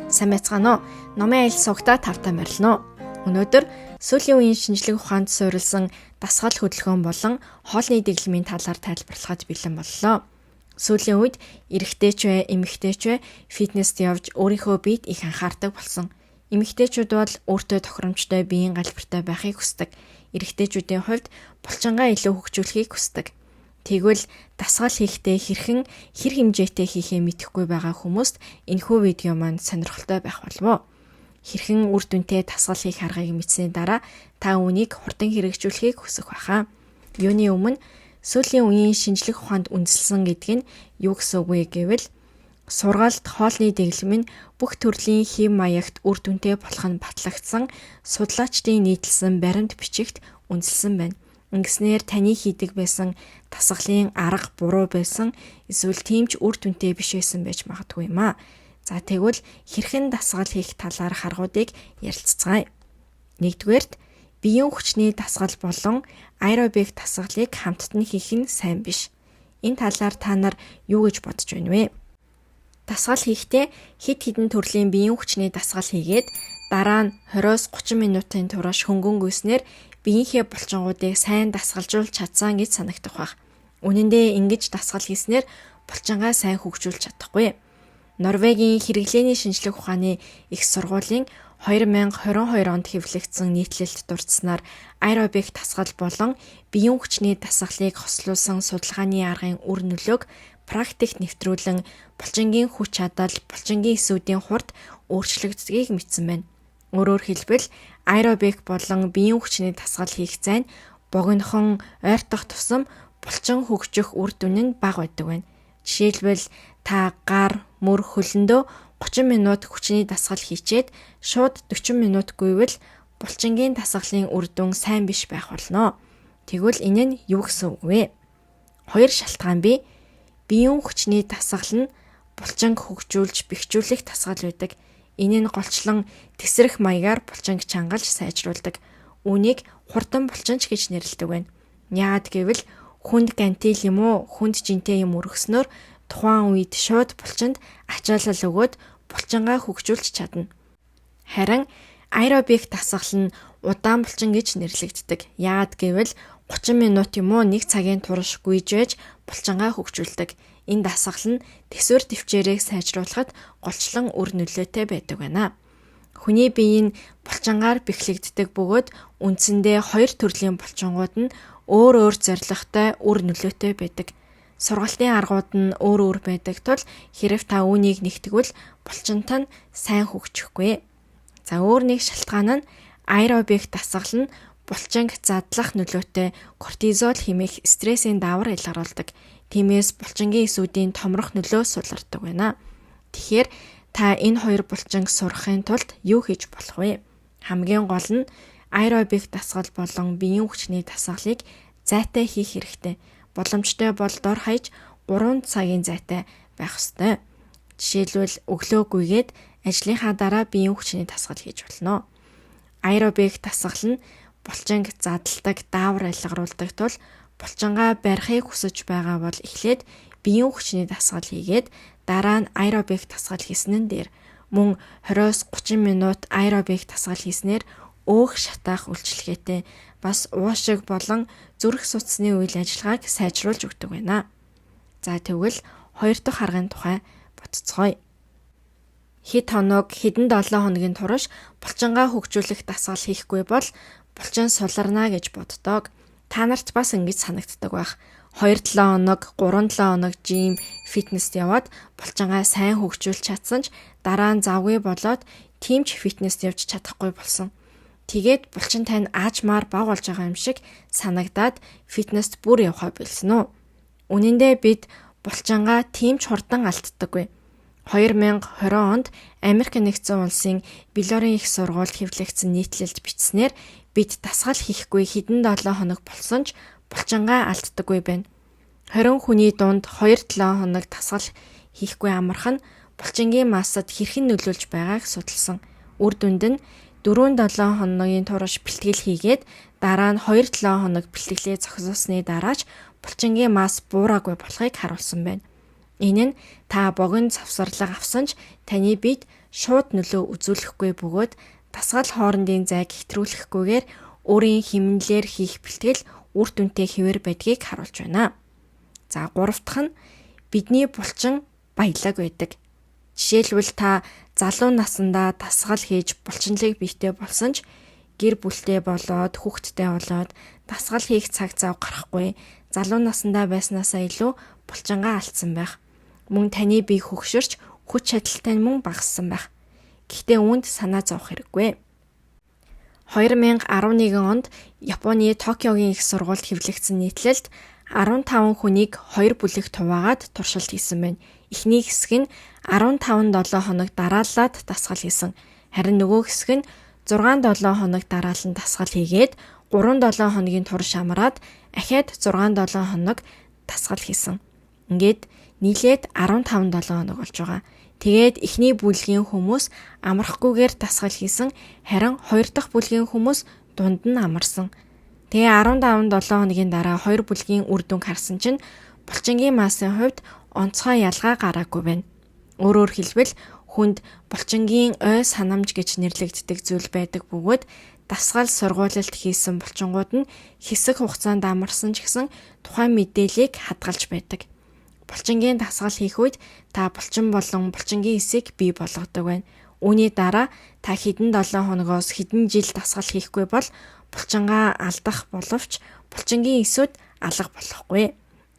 Сайн байцгаана уу? Номын аялал суугтаа тавтай морилно. Өнөөдөр сүүлийн үеийн шинжлэх ухаанд суурилсан дасгал хөдөлгөөн болон хоолны дэглэмийн талаар тайлбарлахад бэлэн боллоо. Сүүлийн үед эрэгтэйч вэ, эмэгтэйч вэ фитнест явж өөрийнхөө биед их анхаардаг болсон. Эмэгтэйчүүд бол өөртөө тохиромжтой биеийн галбартай байхыг хүсдэг. Эрэгтэйчүүдийн хувьд булчингаа илүү хөгжүүлэхийг хүсдэг. Тэгвэл дасгал хийхдээ хэрхэн хэр хэмжээтэй хийхээ мэдэхгүй байгаа хүмүүст энэхүү видео маань сонирхолтой байх болов. Хэрхэн үр дүнтэй дасгал хийх аргыг мэдсэний дараа та үүнийг хурдан хэрэгжүүлэхийг хүсэх байхаа. Юуны өмнө сүүлийн үеийн шинжлэх ухаанд үндэслэн гэдэг нь юу гэсэн үг вэ гэвэл сургаалт хоолны дэглэм нь бүх төрлийн хэв маягт үр дүнтэй болох нь батлагдсан судлаачдын нийтлсэн баримт бичигт үндэслэн байна. Ингэснээр таны хийдэг байсан дасгалын арга буруу байсан эсвэл тийм ч үр дүнтэй биш байсан байж магадгүй юм аа. За тэгвэл хэрхэн дасгал хийх талаар харгуудыг ярилцгаая. Нэгдүгээрт биеийн хүчний дасгал болон аэробик дасгалыг хамтд нь хийх нь сайн биш. Энэ талаар та нар юу гэж бодож байна вэ? Дасгал хийхдээ хэд хэдэн төрлийн биеийн хүчний дасгал хийгээд дараа нь 20-30 минутын турш хөнгөнгүйснээр биеийнхээ булчингуудыг сайн дасгалжуулж чадсан гэж санагдах байх. Үнэн дээр ингэж дасгал хийснээр булчингаа сайн хөгжүүлж чадахгүй. Норвегийн хэрэглээний шинжлэх ухааны их сургуулийн 2022 онд хэвлэгдсэн нийтлэлд дурдсанаар аэробик дасгал болон биеийн хүчний дасгалыг хослуулсан судалгааны аргын үр нөлөөг практикт нэвтрүүлэн булчингийн хүч чадал, булчингийн эсүүдийн хурд өөрчлөгддгийг мэдсэн байна. Өөрөөр хэлбэл аэробик болон биеийн хүчний дасгал хийх зайн богинохон ойртох тусам булчин хөгжих үр дүн нь бага байдаг байна. Жишээлбэл та гар, мөр, хөлөндөө 30 минут хүчний дасгал хийчээд шууд 40 минут гүйвэл булчингийн дасгалын үр дүн сайн биш байх болно. Тэгвэл энэ нь юу гэсэн үг вэ? Хоёр шалтгаан бий. Биеийн хүчний дасгал нь булчинг хөгжүүлж, бэхжүүлэх дасгал байдаг. Энэ нь голчлон тесрэх маягаар булчинг чангалж сайжруулдаг. Үүнийг хурдан булчинч гэж нэрлэдэг байна. Яагаад гэвэл хүнд гантил юм уу, хүнд жинтэй юм өргөснөөр тухайн үед шууд булчинд ачаалал өгөөд булчингаа хөгжүүлж чадна. Харин аэробик дасгал нь удаан булчин гэж нэрлэгддэг. Яагаад гэвэл 30 минут юм уу 1 цагийн турш гүйж байж булчингаа хөгжүүлдэг. Энэ дасгал нь тэсвэр төвчээрийг сайжруулахад голчлон үр нөлөөтэй байдаг байна. Хүний бие нь булчингаар бэхлэгддэг бөгөөд үндсэндээ хоёр төрлийн булчингууд нь өөр зорилготой үр нөлөөтэй байдаг. Сургалтын аргууд нь өөр байдаг тул хэрэв та үүнийг нэгтгэвэл булчинтай нь сайн хөгжихгүй. За өөр нэг шалтгаан нь аэробик дасгал нь булчинг задлах нөлөөтэй кортизол хэмээх стрессийн даавар илгаруулдаг. Тиймээс булчингийн эсүүдийн томрох нөлөө сулардаг байна. Тэгэхээр та энэ хоёр булчинг сурахын тулд юу хийж болох вэ? Хамгийн гол нь аэробик дасгал болон биеийн хүчний дасгалыг зайтай хийх хэрэгтэй. Боломжтой бол дор хаяж 3 цагийн зайтай байх ёстой. Жишээлбэл өглөөгүйгээд ажлынхаа дараа биеийн хүчний дасгал хийж болно. Аэробик дасгал нь булчинг задалдаг, даавар илгаруулдаг тул булчингаа барихыг хүсэж байгаа бол эхлээд биеийн хүчний дасгал хийгээд дараа нь аэробик дасгал хийсэн нь дээр мөн 20-30 минут аэробик дасгал хийснээр өөх шатаах үйлчлэгээтэй бас уушиг болон зүрх судасны үйл ажиллагааг сайжруулж өгдөг байна. За тэгвэл хоёр дахь аргын тухай бодцгоё. Хэд хоног, хэдэн 7 хоногийн турш булчингаа хөгжүүлэх дасгал хийхгүй бол булчин суларна гэж боддог. Та нарт бас ингэж санагддаг байх. 2-7 хоног, 3-7 хоног жим, фитнест яваад булчингаа сайн хөгжүүлж чадсан ч дараа нь завгүй болоод тийм ч фитнест явж чадахгүй болсон. Тэгээд булчин тань аажмаар баг болж байгаа юм шиг санагдаад фитнест бүр явхаа болсон уу? Үнэн дээр бид булчингаа тийм ч хурдан алддаггүй. 2020 онд Америк нэгдсэн улсын Билорийн их сургуульд хэвлэгдсэн нийтлэлд бичснээр бид дасгал хийхгүй хэдэн 7 хоног болсон ч булчингаа алддаггүй байна. 20 хүний дунд 2-7 хоног дасгал хийхгүй амарх нь булчингийн массад хэрхэн нөлөөлж байгааг судалсан. Үр дүнд нь 4-7 хоногийн турш бэлтгэл хийгээд дараа нь 2-7 хоног бэлтгэлээ зогсоосны дараач булчингийн масс буураагүй болохыг харуулсан байна. Энэ нь та богино завсарлага авсан ч таны биед шууд нөлөө үзүүлэхгүй бөгөөд дасгал хоорондын зайг хэтрүүлэхгүйгээр өөрийн хэмнэлээр хийх бэлтгэл үр дүнтэй хэвээр байдгийг харуулж байна. За 3 дахь нь бидний булчин баялаг байдаг. Жишээлбэл та залуу наснда дасгал хийж булчинлыг бийтэй болсон ч гэр бүлтэй болоод хүүхэдтэй болоод дасгал хийх цаг зав гарахгүй залуу наснда байснаасаа илүү булчингаа алдсан байх. Мөн таны бие хөгшөрч хүч чадалтай мөн багассан байх. Гэхдээ үүнд санаа зовох хэрэггүй. 2011 онд Японы Токиогийн их сургуульд хэвлэгдсэн нийтлэлд 15 хүнийг 2 бүлэгт хуваагаад туршилт хийсэн байна. Эхний хэсэг нь 15-7 хоног дарааллаад дасгал хийсэн. Харин нөгөө хэсэг нь 6-7 хоног дараалан дасгал хийгээд 3-7 хоногийн турш амраад ахаад 6-7 хоног дасгал хийсэн. Ингээд нийлээд 15-7 хоног болж байгаа. Тэгээд эхний бүлгийн хүмүүс амрахгүйгээр дасгал хийсэн, харин 2 дахь бүлгийн хүмүүс дунд нь амарсан. Тэгээ 15-7 хоногийн дараа 2 бүлгийн үр дүнг харсан чинь булчингийн массын хувьд онцгой ялгаа гараагүй байна. Өөрөөр хэлбэл хүнд булчингийн ой санамж гэж нэрлэгддэг зүйл байдаг бөгөөд дасгал сургуулилт хийсэн булчингууд нь хэсэг хугацаанд амарсан ч гэсэн тухайн мэдээллийг хадгалж байдаг. Булчингийн дасгал хийх үед та булчин болон булчингийн эсийг бий болгодог байна. Үүний дараа та хэдэн 7 хоногоос хэдэн жил дасгал хийхгүй бол булчингаа алдах боловч булчингийн эсүүд алга болохгүй.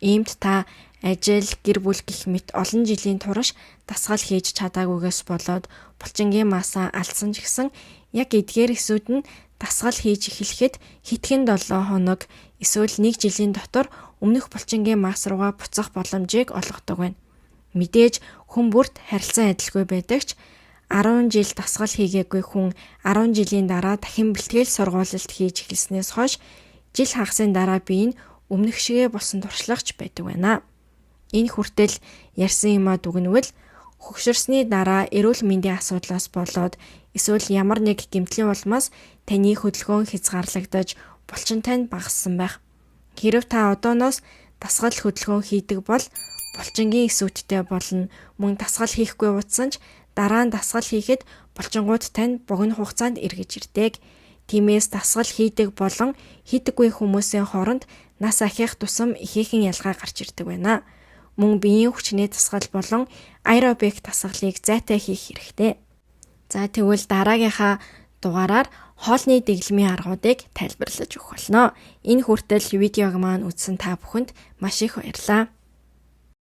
Иймд та ажил, гэр бүл гэх мэт олон жилийн турш дасгал хийж чадаагүйгээс болоод булчингийн масаа алдсан ч гэсэн яг эдгээр эсүүд нь дасгал хийж эхлэхэд хэдхэн 7 хоног эсвэл 1 жилийн дотор өмнөх булчингийн мас руугаа буцах боломжийг олгодог байна. Мэдээж хүн бүрт харилцан адилгүй байдаг ч 10 жил дасгал хийгээгүй хүн 10 жилийн дараа дахин бэлтгэл сургуулилт хийж эхэлснээс хойш жил хагасын дараа бие нь өмнөх шигээ болсон туршлагач байдаг байна. Энэ хүртэл ярьсан юмаа дүгнвэл хөгшөрсний дараа эрүүл мэндийн асуудлаас болоод эсвэл ямар нэг гэмтлийн улмаас таны хөдөлгөөн хязгаарлагдаж булчинтай нь багассан байх. Хэрэв та одооноос дасгал хөдөлгөөн хийдэг бол булчингийн эсүүдтэй болно. Мөн дасгал хийхгүй утсан ч дараа нь дасгал хийхэд булчингууд тань богино хугацаанд эргэж ирдэг. Тиймээс дасгал хийдэг болон хийдэггүй хүмүүсийн хооронд нас ахих тусам ихээхэн ялгаа гарч ирдэг байна. Мөн биеийн хүчний дасгал болон аэробик дасгалыг зайтай хийх хэрэгтэй. За тэгвэл дараагийнхаа дугаараар хоолны дэглэмийн аргуудыг тайлбарлаж өгөх болно. Энэ хүртэл видеог маань үзсэн та бүхэнд маш их баярлалаа.